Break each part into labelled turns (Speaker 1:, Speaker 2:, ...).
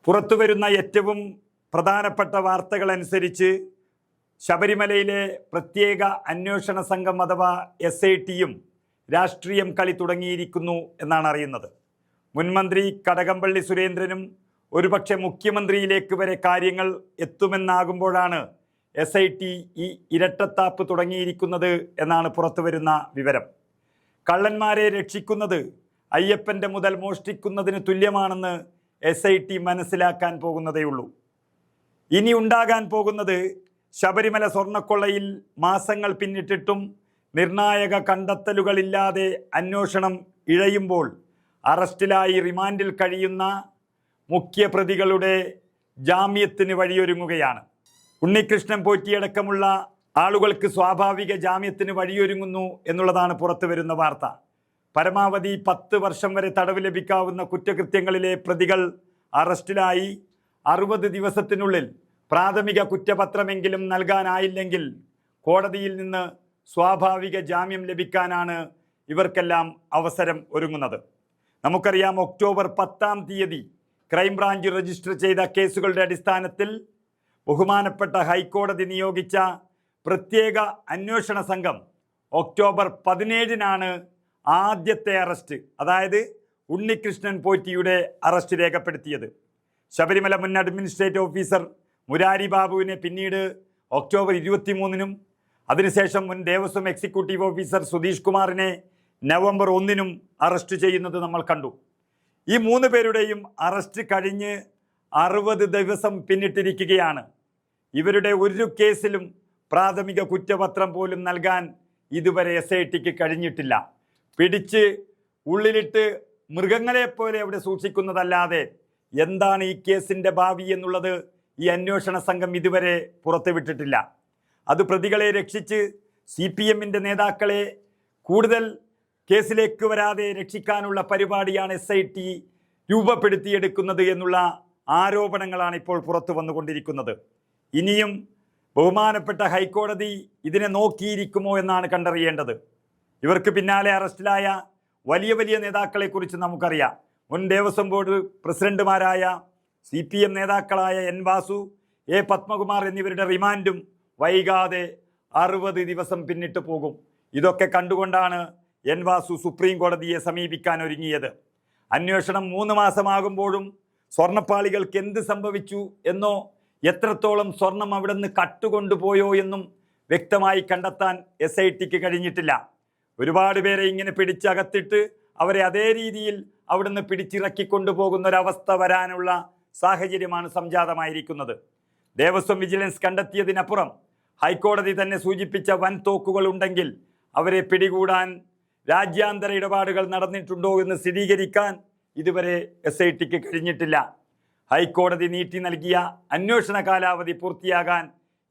Speaker 1: പുറത്തുവരുന്ന ഏറ്റവും പ്രധാനപ്പെട്ട വാർത്തകൾ അനുസരിച്ച് ശബരിമലയിലെ പ്രത്യേക അന്വേഷണ സംഘം അഥവാ SITയും രാഷ്ട്രീയം കളി തുടങ്ങിയിരിക്കുന്നു എന്നാണ് അറിയുന്നത്. മുൻമന്ത്രി കടകംപള്ളി സുരേന്ദ്രനും ഒരുപക്ഷെ മുഖ്യമന്ത്രിയിലേക്ക് വരെ കാര്യങ്ങൾ എത്തുമെന്നാകുമ്പോഴാണ് SIT ഈ ഇരട്ടത്താപ്പ് തുടങ്ങിയിരിക്കുന്നത് എന്നാണ് പുറത്തുവരുന്ന വിവരം. കള്ളന്മാരെ രക്ഷിക്കുന്നത് അയ്യപ്പൻ്റെ മുതൽ മോഷ്ടിക്കുന്നതിന് തുല്യമാണെന്ന് SIT മനസ്സിലാക്കാൻ പോകുന്നതേയുള്ളൂ. ഇനി ഉണ്ടാകാൻ പോകുന്നത് ശബരിമല സ്വർണ്ണക്കൊള്ളയിൽ മാസങ്ങൾ പിന്നിട്ടിട്ടും നിർണായക കണ്ടെത്തലുകളില്ലാതെ അന്വേഷണം ഇഴയുമ്പോൾ അറസ്റ്റിലായി റിമാൻഡിൽ കഴിയുന്ന മുഖ്യപ്രതികളുടെ ജാമ്യത്തിന് വഴിയൊരുങ്ങുകയാണ്. ഉണ്ണികൃഷ്ണൻ പോറ്റിയടക്കമുള്ള ആളുകൾക്ക് സ്വാഭാവിക ജാമ്യത്തിന് വഴിയൊരുങ്ങുന്നു എന്നുള്ളതാണ് പുറത്തു വരുന്ന വാർത്ത. പരമാവധി 10 വർഷം വരെ തടവ് ലഭിക്കാവുന്ന കുറ്റകൃത്യങ്ങളിലെ പ്രതികൾ അറസ്റ്റിലായി 60 ദിവസത്തിനുള്ളിൽ പ്രാഥമിക കുറ്റപത്രമെങ്കിലും നൽകാനായില്ലെങ്കിൽ കോടതിയിൽ നിന്ന് സ്വാഭാവിക ജാമ്യം ലഭിക്കാനാണ് ഇവർക്കെല്ലാം അവസരം ഒരുങ്ങുന്നത്. നമുക്കറിയാം, ഒക്ടോബർ 10-ാം തീയതി ക്രൈംബ്രാഞ്ച് രജിസ്റ്റർ ചെയ്ത കേസുകളുടെ അടിസ്ഥാനത്തിൽ ബഹുമാനപ്പെട്ട ഹൈക്കോടതി നിയോഗിച്ച പ്രത്യേക അന്വേഷണ സംഘം ഒക്ടോബർ 17-നാണ് ആദ്യത്തെ അറസ്റ്റ്, അതായത് ഉണ്ണികൃഷ്ണൻ പോറ്റിയുടെ അറസ്റ്റ് രേഖപ്പെടുത്തിയത്. ശബരിമല മുൻ അഡ്മിനിസ്ട്രേറ്റീവ് ഓഫീസർ മുരാരി ബാബുവിനെ പിന്നീട് ഒക്ടോബർ 23-നും അതിനുശേഷം മുൻ ദേവസ്വം എക്സിക്യൂട്ടീവ് ഓഫീസർ സുധീഷ് കുമാറിനെ നവംബർ 1-നും അറസ്റ്റ് ചെയ്യുന്നത് നമ്മൾ കണ്ടു. ഈ 3 പേരുടെയും അറസ്റ്റ് കഴിഞ്ഞ് 60 ദിവസം പിന്നിട്ടിരിക്കുകയാണ്. ഇവരുടെ ഒരു കേസിലും പ്രാഥമിക കുറ്റപത്രം പോലും നൽകാൻ ഇതുവരെ SITക്ക് കഴിഞ്ഞിട്ടില്ല. പിടിച്ച് ഉള്ളിലിട്ട് മൃഗങ്ങളെപ്പോലെ അവിടെ സൂക്ഷിക്കുന്നതല്ലാതെ എന്താണ് ഈ കേസിൻ്റെ ഭാവി എന്നുള്ളത് ഈ അന്വേഷണ സംഘം ഇതുവരെ പുറത്തുവിട്ടിട്ടില്ല. അത് പ്രതികളെ രക്ഷിച്ച് CPMൻ്റെ നേതാക്കളെ കൂടുതൽ കേസിലേക്ക് വരാതെ രക്ഷിക്കാനുള്ള പരിപാടിയാണ് SIT രൂപപ്പെടുത്തിയെടുക്കുന്നത് എന്നുള്ള ആരോപണങ്ങളാണ് ഇപ്പോൾ പുറത്തു വന്നുകൊണ്ടിരിക്കുന്നത്. ഇനിയും ബഹുമാനപ്പെട്ട ഹൈക്കോടതി ഇതിനെ നോക്കിയിരിക്കുമോ എന്നാണ് കണ്ടറിയേണ്ടത്. ഇവർക്ക് പിന്നാലെ അറസ്റ്റിലായ വലിയ വലിയ നേതാക്കളെക്കുറിച്ച് നമുക്കറിയാം. മുൻ ദേവസ്വം ബോർഡ് പ്രസിഡന്റുമാരായ CPM നേതാക്കളായ N വാസു, A പത്മകുമാർ എന്നിവരുടെ റിമാൻഡും വൈകാതെ 60 ദിവസം പിന്നിട്ട് പോകും. ഇതൊക്കെ കണ്ടുകൊണ്ടാണ് N വാസു സുപ്രീം കോടതിയെ സമീപിക്കാൻ ഒരുങ്ങിയത്. അന്വേഷണം 3 മാസമാകുമ്പോഴും സ്വർണ്ണപ്പാളികൾക്ക് എന്ത് സംഭവിച്ചു എന്നോ എത്രത്തോളം സ്വർണം അവിടെ നിന്ന് കട്ടുകൊണ്ടുപോയോ എന്നും വ്യക്തമായി കണ്ടെത്താൻ SITക്ക് കഴിഞ്ഞിട്ടില്ല. ഒരുപാട് പേരെ ഇങ്ങനെ പിടിച്ചകത്തിട്ട് അവരെ അതേ രീതിയിൽ അവിടുന്ന് പിടിച്ചിറക്കിക്കൊണ്ടുപോകുന്ന ഒരവസ്ഥ വരാനുള്ള സാഹചര്യമാണ് സംജാതമായിരിക്കുന്നത്. ദേവസ്വം വിജിലൻസ് കണ്ടെത്തിയതിനപ്പുറം ഹൈക്കോടതി തന്നെ സൂചിപ്പിച്ച വൻ തോക്കുകൾ ഉണ്ടെങ്കിൽ അവരെ പിടികൂടാൻ രാജ്യാന്തര ഇടപാടുകൾ നടന്നിട്ടുണ്ടോ എന്ന് സ്ഥിരീകരിക്കാൻ ഇതുവരെ SITക്ക് കഴിഞ്ഞിട്ടില്ല. ഹൈക്കോടതി നീട്ടി നൽകിയ അന്വേഷണ കാലാവധി പൂർത്തിയാകാൻ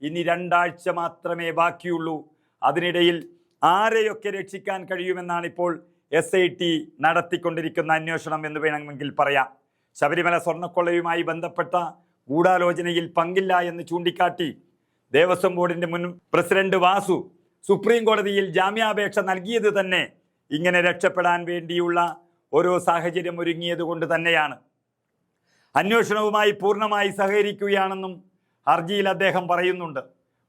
Speaker 1: ഇനി 2 ആഴ്ച മാത്രമേ ബാക്കിയുള്ളൂ. അതിനിടയിൽ ആരെയൊക്കെ രക്ഷിക്കാൻ കഴിയുമെന്നാണ് ഇപ്പോൾ SIT നടത്തിക്കൊണ്ടിരിക്കുന്ന അന്വേഷണം എന്ന് വേണമെങ്കിൽ പറയാം. ശബരിമല സ്വർണ്ണക്കൊള്ളയുമായി ബന്ധപ്പെട്ട ഗൂഢാലോചനയിൽ പങ്കില്ല എന്ന് ചൂണ്ടിക്കാട്ടി ദേവസ്വം ബോർഡിൻ്റെ മുൻ പ്രസിഡന്റ് വാസു സുപ്രീം കോടതിയിൽ ജാമ്യാപേക്ഷ നൽകിയത് തന്നെ ഇങ്ങനെ രക്ഷപ്പെടാൻ വേണ്ടിയുള്ള ഓരോ സാഹചര്യം ഒരുങ്ങിയത് കൊണ്ട് തന്നെയാണ്. അന്വേഷണവുമായി പൂർണ്ണമായി സഹകരിക്കുകയാണെന്നും ഹർജിയിൽ അദ്ദേഹം പറയുന്നുണ്ട്.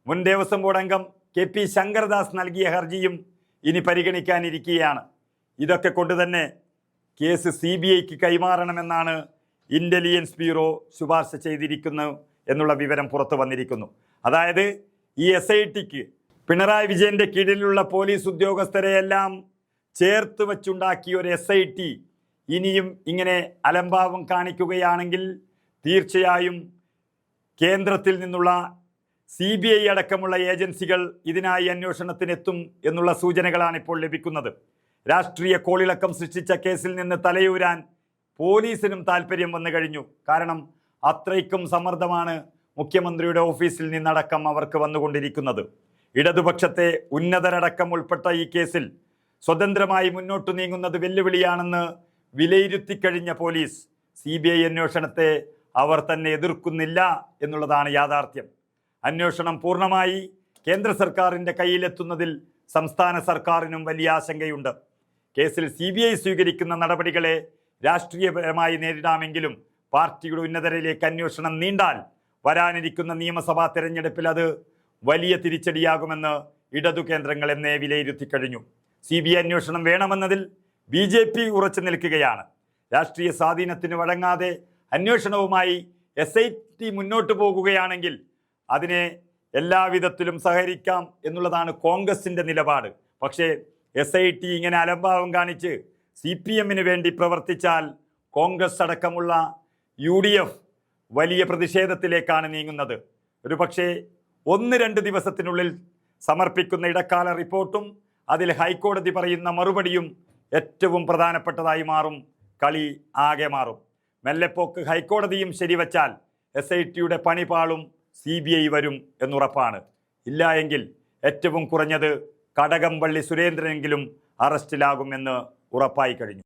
Speaker 1: മുൻ ദേവസ്വം ബോർഡ് അംഗം KP ശങ്കരദാസ് നൽകിയ ഹർജിയും ഇനി പരിഗണിക്കാനിരിക്കുകയാണ്. ഇതൊക്കെ കൊണ്ട് തന്നെ കേസ് CBIക്ക് കൈമാറണമെന്നാണ് ഇൻ്റലിജൻസ് ബ്യൂറോ ശുപാർശ ചെയ്തിരിക്കുന്നു എന്നുള്ള വിവരം പുറത്തു വന്നിരിക്കുന്നു. അതായത് ഈ SITക്ക് പിണറായി വിജയൻ്റെ കീഴിലുള്ള പോലീസ് ഉദ്യോഗസ്ഥരെയെല്ലാം ചേർത്ത് വച്ചുണ്ടാക്കിയ ഒരു SIT ഇനിയും ഇങ്ങനെ അലംഭാവം കാണിക്കുകയാണെങ്കിൽ തീർച്ചയായും കേന്ദ്രത്തിൽ നിന്നുള്ള CBI അടക്കമുള്ള ഏജൻസികൾ ഇതിനായി അന്വേഷണത്തിനെത്തും എന്നുള്ള സൂചനകളാണ് ഇപ്പോൾ ലഭിക്കുന്നത്. രാഷ്ട്രീയ കോളിളക്കം സൃഷ്ടിച്ച കേസിൽ നിന്ന് തലയൂരാൻ പോലീസിനും താല്പര്യം വന്നു കഴിഞ്ഞു. കാരണം അത്രയ്ക്കും സമ്മർദ്ദമാണ് മുഖ്യമന്ത്രിയുടെ ഓഫീസിൽ നിന്നടക്കം അവർക്ക് വന്നുകൊണ്ടിരിക്കുന്നത്. ഇടതുപക്ഷത്തെ ഉന്നതരടക്കം ഉൾപ്പെട്ട ഈ കേസിൽ സ്വതന്ത്രമായി മുന്നോട്ടു നീങ്ങുന്നത് വെല്ലുവിളിയാണെന്ന് വിലയിരുത്തിക്കഴിഞ്ഞ പോലീസ് CBI അന്വേഷണത്തെ അവർ തന്നെ എതിർക്കുന്നില്ല എന്നുള്ളതാണ് യാഥാർത്ഥ്യം. അന്വേഷണം പൂർണ്ണമായി കേന്ദ്ര സർക്കാരിൻ്റെ കയ്യിലെത്തുന്നതിൽ സംസ്ഥാന സർക്കാരിനും വലിയ ആശങ്കയുണ്ട്. കേസിൽ CBI സ്വീകരിക്കുന്ന നടപടികളെ രാഷ്ട്രീയപരമായി നേരിടാമെങ്കിലും പാർട്ടിയുടെ ഉന്നതരിലേക്ക് അന്വേഷണം നീണ്ടാൽ വരാനിരിക്കുന്ന നിയമസഭാ തെരഞ്ഞെടുപ്പിൽ അത് വലിയ തിരിച്ചടിയാകുമെന്ന് ഇടതു കേന്ദ്രങ്ങൾ എന്നേ വിലയിരുത്തി കഴിഞ്ഞു. CBI അന്വേഷണം വേണമെന്നതിൽ BJP ഉറച്ചു നിൽക്കുകയാണ്. രാഷ്ട്രീയ സ്വാധീനത്തിന് വഴങ്ങാതെ അന്വേഷണവുമായി SIT മുന്നോട്ട് പോകുകയാണെങ്കിൽ അതിനെ എല്ലാവിധത്തിലും സഹകരിക്കാം എന്നുള്ളതാണ് കോൺഗ്രസിൻ്റെ നിലപാട്. പക്ഷേ SIT ഇങ്ങനെ അലംഭാവം കാണിച്ച് CPM-ന് വേണ്ടി പ്രവർത്തിച്ചാൽ കോൺഗ്രസ് അടക്കമുള്ള UDF വലിയ പ്രതിഷേധത്തിലേക്കാണ് നീങ്ങുന്നത്. ഒരു പക്ഷേ 1-2 ദിവസത്തിനുള്ളിൽ സമർപ്പിക്കുന്ന ഇടക്കാല റിപ്പോർട്ടും അതിൽ ഹൈക്കോടതി പറയുന്ന മറുപടിയും ഏറ്റവും പ്രധാനപ്പെട്ടതായി മാറും. കളി ആകെ മാറും. മെല്ലെപ്പോക്ക് ഹൈക്കോടതിയും ശരിവച്ചാൽ SIT-യുടെ പണി പാളും, CBI വരും എന്നുറപ്പാണ്. ഇല്ല എങ്കിൽ ഏറ്റവും കുറഞ്ഞത് കടകംപള്ളി സുരേന്ദ്രനെങ്കിലും അറസ്റ്റിലാകുമെന്ന് ഉറപ്പായി കഴിഞ്ഞു.